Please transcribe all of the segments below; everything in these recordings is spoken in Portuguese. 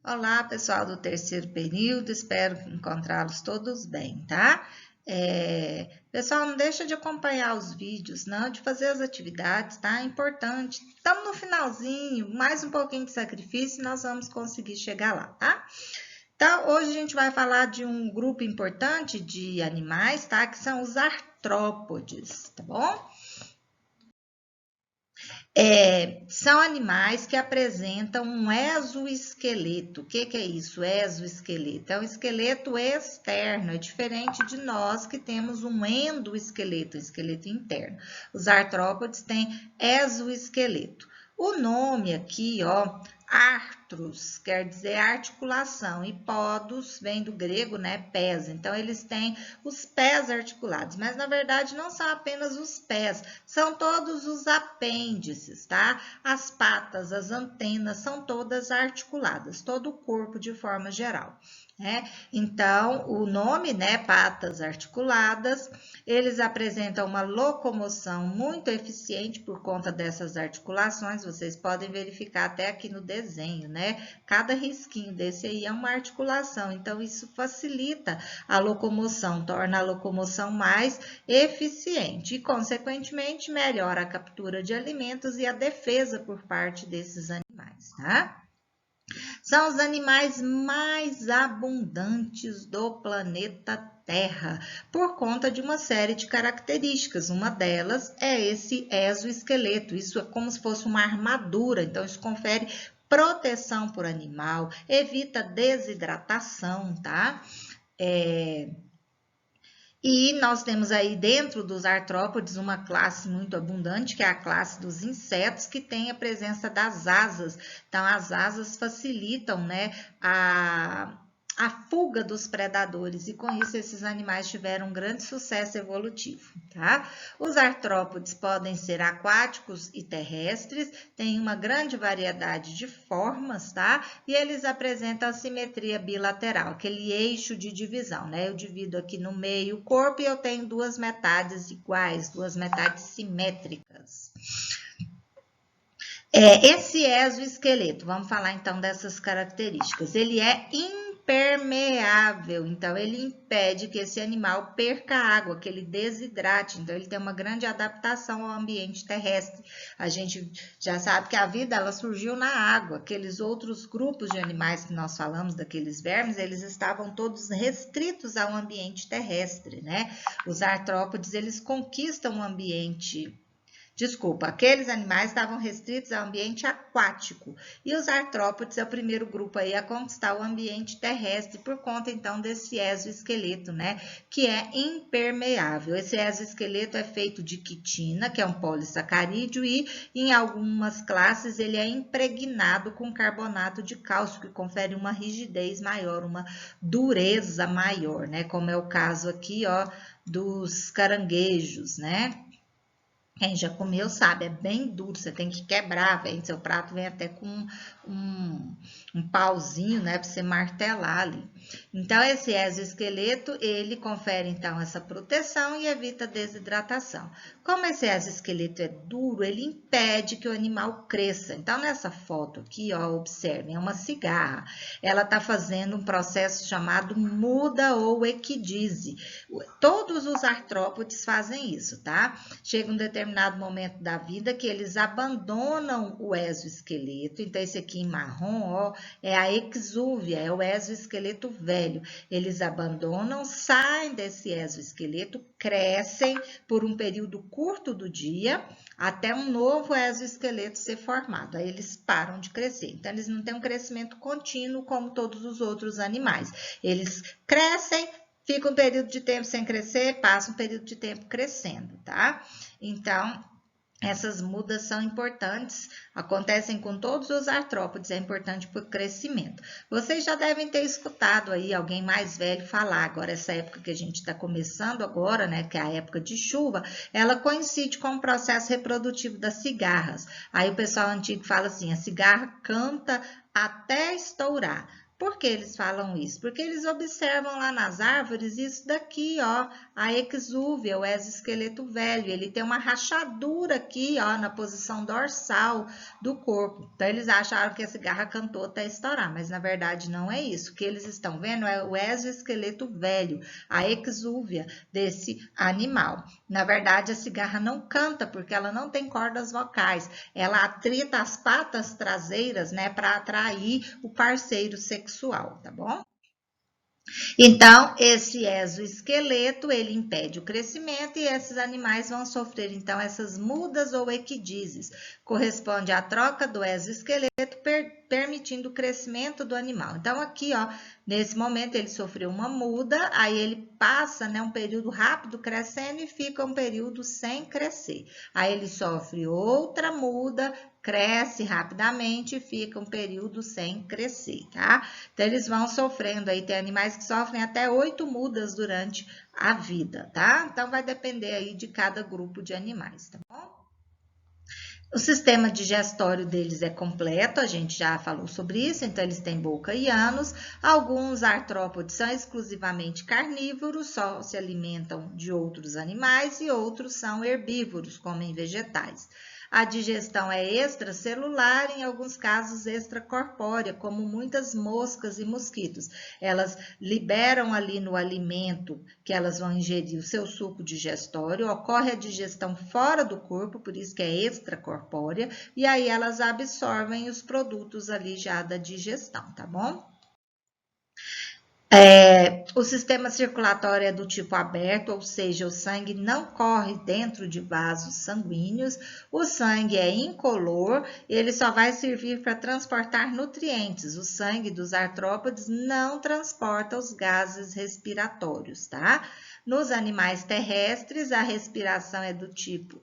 Olá, pessoal do terceiro período, espero encontrá-los todos bem, tá? Pessoal, não deixa de acompanhar os vídeos, não, de fazer as atividades, tá? É importante. Estamos no finalzinho, mais um pouquinho de sacrifício e nós vamos conseguir chegar lá, tá? Então, hoje a gente vai falar de um grupo importante de animais, tá? Que são os artrópodes, tá bom? São animais que apresentam um exoesqueleto. O que é isso, exoesqueleto? É um esqueleto externo, é diferente de nós que temos um endoesqueleto, um esqueleto interno. Os artrópodes têm exoesqueleto. O nome aqui, ó, artros, quer dizer articulação, e podos vem do grego, né, pés. Então, eles têm os pés articulados, mas na verdade não são apenas os pés, são todos os apêndices, tá? As patas, as antenas são todas articuladas, todo o corpo de forma geral. Então, o nome, né, patas articuladas, eles apresentam uma locomoção muito eficiente por conta dessas articulações, vocês podem verificar até aqui no desenho, né? Cada risquinho desse aí é uma articulação, então isso facilita a locomoção, torna a locomoção mais eficiente e, consequentemente, melhora a captura de alimentos e a defesa por parte desses animais, tá? São os animais mais abundantes do planeta Terra, por conta de uma série de características. Uma delas é esse exoesqueleto, isso é como se fosse uma armadura, então isso confere proteção por animal, evita desidratação, tá? E nós temos aí dentro dos artrópodes uma classe muito abundante, que é a classe dos insetos, que tem a presença das asas. Então, as asas facilitam, né, a fuga dos predadores, e com isso esses animais tiveram um grande sucesso evolutivo, tá? Os artrópodes podem ser aquáticos e terrestres, têm uma grande variedade de formas, tá? E eles apresentam a simetria bilateral, aquele eixo de divisão, né? Eu divido aqui no meio o corpo e eu tenho duas metades iguais, duas metades simétricas. Esse exoesqueleto, vamos falar então dessas características. Ele é impermeável, então ele impede que esse animal perca água, que ele desidrate, então ele tem uma grande adaptação ao ambiente terrestre. A gente já sabe que a vida ela surgiu na água, aqueles outros grupos de animais que nós falamos, daqueles vermes, eles estavam todos restritos ao ambiente terrestre, né? Os artrópodes, eles conquistam o ambiente. Desculpa, aqueles animais estavam restritos ao ambiente aquático e os artrópodes é o primeiro grupo aí a conquistar o ambiente terrestre por conta então desse exoesqueleto, né, que é impermeável. Esse exoesqueleto é feito de quitina, que é um polissacarídeo, e em algumas classes ele é impregnado com carbonato de cálcio, que confere uma rigidez maior, uma dureza maior, né, como é o caso aqui, ó, dos caranguejos, né? Quem já comeu sabe, é bem duro, você tem que quebrar, vem, seu prato vem até com um pauzinho, né, para você martelar ali. Então, esse exoesqueleto, ele confere, então, essa proteção e evita desidratação. Como esse exoesqueleto é duro, ele impede que o animal cresça. Então, nessa foto aqui, ó, observem, é uma cigarra. Ela está fazendo um processo chamado muda ou equidise. Todos os artrópodes fazem isso, tá? Chega um determinado momento da vida que eles abandonam o exoesqueleto. Então, esse aqui em marrom, ó, é a exúvia, é o exoesqueleto velho. Eles abandonam, saem desse exoesqueleto, crescem por um período curto do dia, até um novo exoesqueleto ser formado. Aí eles param de crescer. Então, eles não têm um crescimento contínuo como todos os outros animais. Eles crescem, fica um período de tempo sem crescer, passa um período de tempo crescendo, tá? Então, essas mudas são importantes, acontecem com todos os artrópodes, é importante para o crescimento. Vocês já devem ter escutado aí alguém mais velho falar, agora essa época que a gente está começando agora, né, que é a época de chuva, ela coincide com o processo reprodutivo das cigarras. Aí o pessoal antigo fala assim, a cigarra canta até estourar. Por que eles falam isso? Porque eles observam lá nas árvores isso daqui, ó, a exúvia, o exoesqueleto velho. Ele tem uma rachadura aqui, ó, na posição dorsal do corpo. Então, eles acharam que a cigarra cantou até estourar, mas na verdade não é isso. O que eles estão vendo é o exoesqueleto velho, a exúvia desse animal. Na verdade, a cigarra não canta porque ela não tem cordas vocais. Ela atrita as patas traseiras, né, para atrair o parceiro sexual, tá bom? Então, esse exoesqueleto, ele impede o crescimento e esses animais vão sofrer, então, essas mudas ou equidizes. Corresponde à troca do exoesqueleto, permitindo o crescimento do animal. Então, aqui, ó, nesse momento, ele sofreu uma muda, aí ele passa, né, um período rápido crescendo e fica um período sem crescer. Aí ele sofre outra muda, cresce rapidamente e fica um período sem crescer, tá? Então, eles vão sofrendo aí, tem animais que sofrem até 8 mudas durante a vida, tá? Então, vai depender aí de cada grupo de animais, tá bom? O sistema digestório deles é completo, a gente já falou sobre isso, então eles têm boca e ânus. Alguns artrópodes são exclusivamente carnívoros, só se alimentam de outros animais, e outros são herbívoros, comem vegetais. A digestão é extracelular, em alguns casos extracorpórea, como muitas moscas e mosquitos. Elas liberam ali no alimento que elas vão ingerir o seu suco digestório, ocorre a digestão fora do corpo, por isso que é extracorpórea, e aí elas absorvem os produtos ali já da digestão, tá bom? O sistema circulatório é do tipo aberto, ou seja, o sangue não corre dentro de vasos sanguíneos, o sangue é incolor, ele só vai servir para transportar nutrientes. O sangue dos artrópodes não transporta os gases respiratórios, tá? Nos animais terrestres, a respiração é do tipo,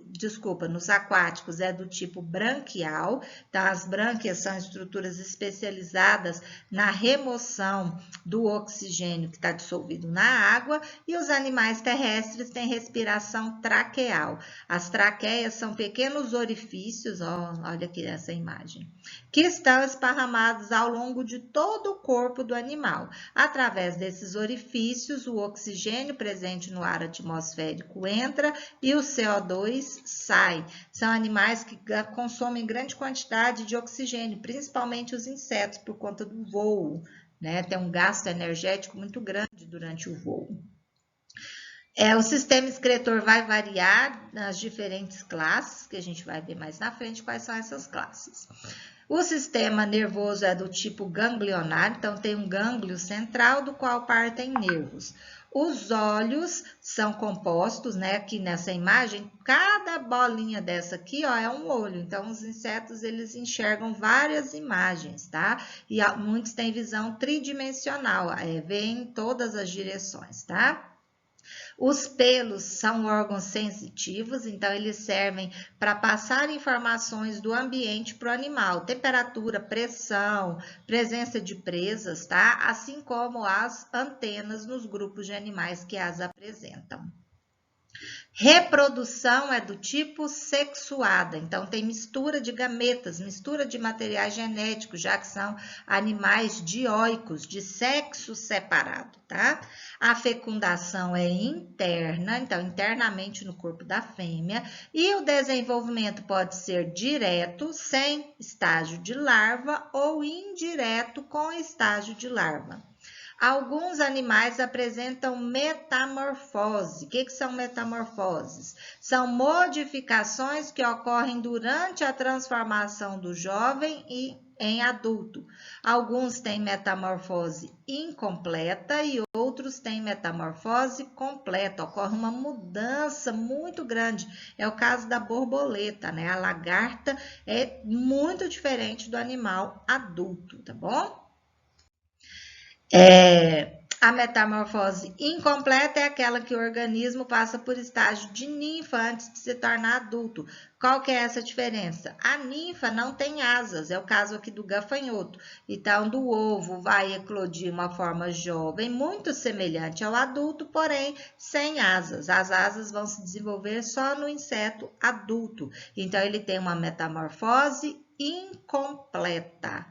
nos aquáticos é do tipo branquial, então as brânquias são estruturas especializadas na remoção do oxigênio que está dissolvido na água, e os animais terrestres têm respiração traqueal. As traqueias são pequenos orifícios, ó, olha aqui essa imagem, que estão esparramados ao longo de todo o corpo do animal. Através desses orifícios, o oxigênio presente no ar atmosférico entra e o CO2 sai. São animais que consomem grande quantidade de oxigênio, principalmente os insetos, por conta do voo, né? Tem um gasto energético muito grande durante o voo. O sistema excretor vai variar nas diferentes classes, que a gente vai ver mais na frente quais são essas classes. O sistema nervoso é do tipo ganglionar, então tem um gânglio central do qual partem nervos. Os olhos são compostos, né? Aqui nessa imagem, cada bolinha dessa aqui, ó, é um olho. Então, os insetos, eles enxergam várias imagens, tá? E muitos têm visão tridimensional, veem em todas as direções, tá? Os pelos são órgãos sensitivos, então eles servem para passar informações do ambiente para o animal, temperatura, pressão, presença de presas, tá? Assim como as antenas nos grupos de animais que as apresentam. Reprodução é do tipo sexuada, então tem mistura de gametas, mistura de materiais genéticos, já que são animais dioicos, de sexo separado, tá? A fecundação é interna, então internamente no corpo da fêmea, e o desenvolvimento pode ser direto, sem estágio de larva, ou indireto com estágio de larva. Alguns animais apresentam metamorfose. O que são metamorfoses? São modificações que ocorrem durante a transformação do jovem em adulto. Alguns têm metamorfose incompleta e outros têm metamorfose completa. Ocorre uma mudança muito grande. É o caso da borboleta, né? A lagarta é muito diferente do animal adulto, tá bom? A metamorfose incompleta é aquela que o organismo passa por estágio de ninfa antes de se tornar adulto. Qual que é essa diferença? A ninfa não tem asas, é o caso aqui do gafanhoto. Então, do ovo vai eclodir uma forma jovem, muito semelhante ao adulto, porém sem asas. As asas vão se desenvolver só no inseto adulto. Então, ele tem uma metamorfose incompleta.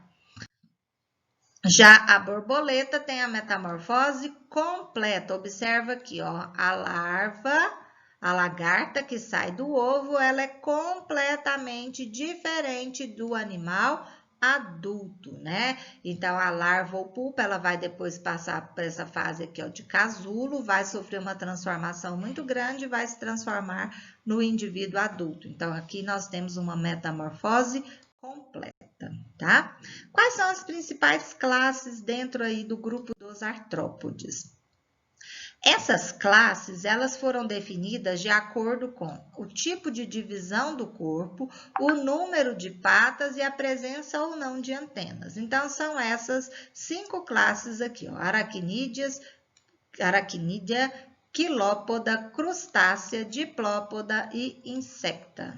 Já a borboleta tem a metamorfose completa. Observa aqui, ó, a larva, a lagarta que sai do ovo, ela é completamente diferente do animal adulto, né? Então, a larva ou pupa, ela vai depois passar por essa fase aqui, ó, de casulo, vai sofrer uma transformação muito grande e vai se transformar no indivíduo adulto. Então, aqui nós temos uma metamorfose completa, tá? Quais são as principais classes dentro aí do grupo dos artrópodes? Essas classes, elas foram definidas de acordo com o tipo de divisão do corpo, o número de patas e a presença ou não de antenas. Então, são essas 5 classes aqui, ó, aracnídeas, aracnídea, quilópoda, crustácea, diplópoda e insecta.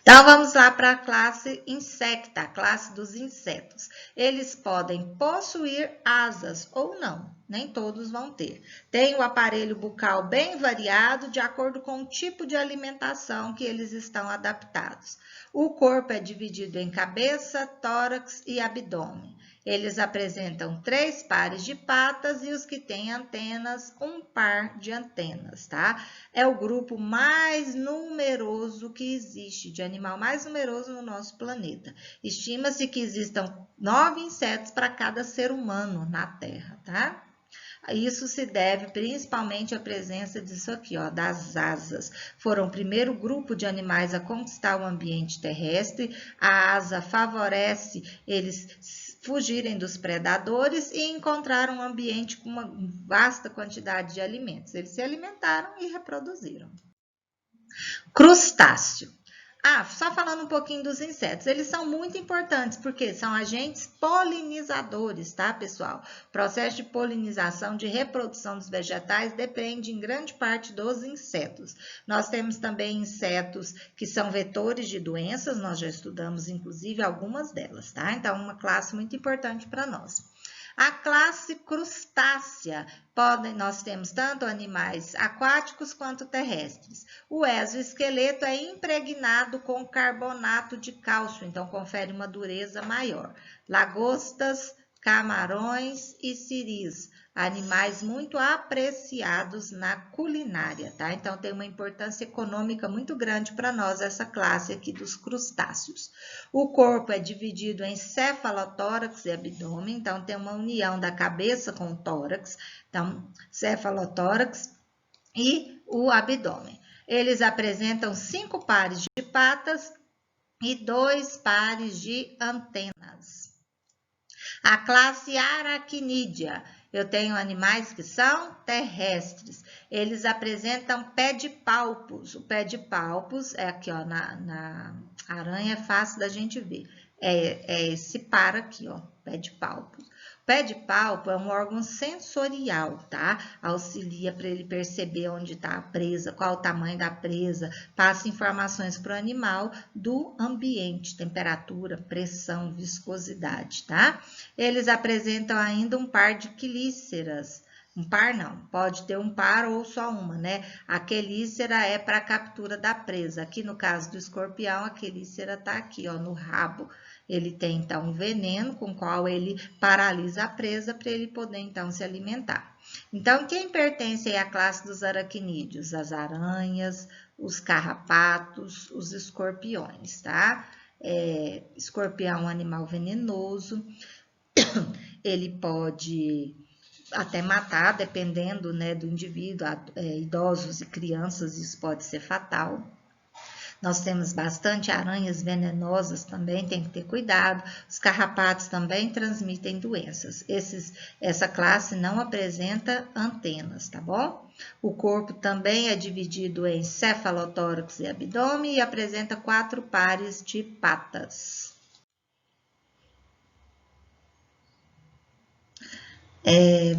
Então, vamos lá para a classe insecta, a classe dos insetos. Eles podem possuir asas ou não, nem todos vão ter. Tem o aparelho bucal bem variado, de acordo com o tipo de alimentação que eles estão adaptados. O corpo é dividido em cabeça, tórax e abdômen. Eles apresentam 3 pares de patas e os que têm antenas, um par de antenas, tá? É o grupo mais numeroso que existe, de animal mais numeroso no nosso planeta. Estima-se que existam 9 insetos para cada ser humano na Terra, tá? Isso se deve principalmente à presença disso aqui, ó, das asas. Foram o primeiro grupo de animais a conquistar o ambiente terrestre. A asa favorece eles fugirem dos predadores e encontrar um ambiente com uma vasta quantidade de alimentos. Eles se alimentaram e reproduziram. Crustáceo. Só falando um pouquinho dos insetos, eles são muito importantes porque são agentes polinizadores, tá, pessoal? O processo de polinização, de reprodução dos vegetais depende em grande parte dos insetos. Nós temos também insetos que são vetores de doenças, nós já estudamos inclusive algumas delas, tá? Então, uma classe muito importante para nós. A classe crustácea, nós temos tanto animais aquáticos quanto terrestres. O exoesqueleto é impregnado com carbonato de cálcio, então confere uma dureza maior. Lagostas, camarões e siris, animais muito apreciados na culinária, tá? Então, tem uma importância econômica muito grande para nós essa classe aqui dos crustáceos. O corpo é dividido em cefalotórax e abdômen, então tem uma união da cabeça com o tórax, então cefalotórax e o abdômen. Eles apresentam 5 pares de patas e 2 pares de antenas. A classe aracnídea, eu tenho animais que são terrestres. Eles apresentam pedipalpos. O pedipalpos é aqui, ó, na aranha é fácil da gente ver. É esse par aqui, ó, pedipalpos. O pedipalpo é um órgão sensorial, tá? Auxilia para ele perceber onde está a presa, qual o tamanho da presa, passa informações para o animal do ambiente, temperatura, pressão, viscosidade, tá? Eles apresentam ainda um par de quelíceras. Um par não, pode ter um par ou só uma, né? A quelícera é para a captura da presa. Aqui no caso do escorpião, a quelícera está aqui, ó, no rabo. Ele tem, então, um veneno com o qual ele paralisa a presa para ele poder, então, se alimentar. Então, quem pertence à classe dos aracnídeos? As aranhas, os carrapatos, os escorpiões, tá? Escorpião é um animal venenoso. Ele pode até matar, dependendo, né, do indivíduo, idosos e crianças, isso pode ser fatal. Nós temos bastante aranhas venenosas também, tem que ter cuidado. Os carrapatos também transmitem doenças. Essa classe não apresenta antenas, tá bom? O corpo também é dividido em cefalotórax e abdômen e apresenta 4 pares de patas.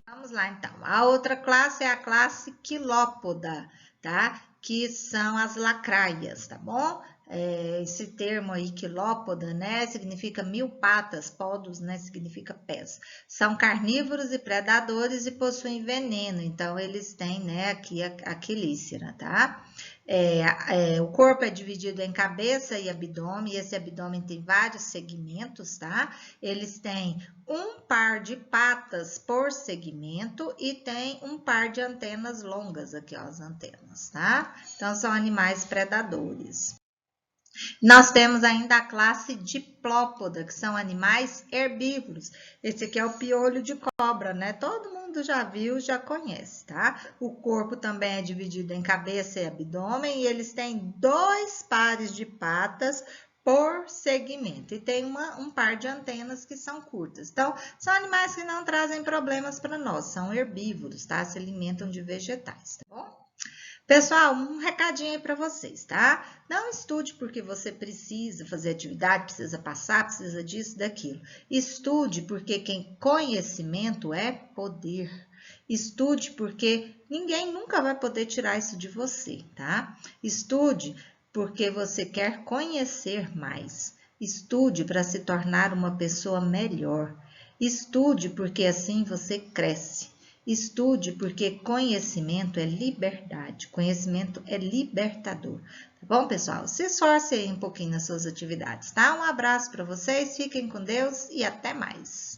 Vamos lá, então. A outra classe é a classe quilópoda, tá? Que são as lacraias, tá bom? Esse termo aí, quilópoda, né? Significa 1000 patas, podos, né? Significa pés. São carnívoros e predadores e possuem veneno, então eles têm, né? Aqui a quelícera, tá? O corpo é dividido em cabeça e abdômen, e esse abdômen tem vários segmentos, tá? Eles têm um par de patas por segmento e tem um par de antenas longas aqui, ó, as antenas, tá? Então, são animais predadores. Nós temos ainda a classe Diplópoda, que são animais herbívoros. Esse aqui é o piolho de cobra, né? Todo mundo já viu, já conhece, tá? O corpo também é dividido em cabeça e abdômen, e eles têm 2 pares de patas por segmento. E tem um par de antenas que são curtas. Então, são animais que não trazem problemas para nós, são herbívoros, tá? Se alimentam de vegetais, tá bom? Pessoal, um recadinho aí para vocês, tá? Não estude porque você precisa fazer atividade, precisa passar, precisa disso, daquilo. Estude porque conhecimento é poder. Estude porque ninguém nunca vai poder tirar isso de você, tá? Estude porque você quer conhecer mais. Estude para se tornar uma pessoa melhor. Estude porque assim você cresce. Estude, porque conhecimento é liberdade, conhecimento é libertador. Tá bom, pessoal? Se esforce aí um pouquinho nas suas atividades, tá? Um abraço para vocês, fiquem com Deus e até mais.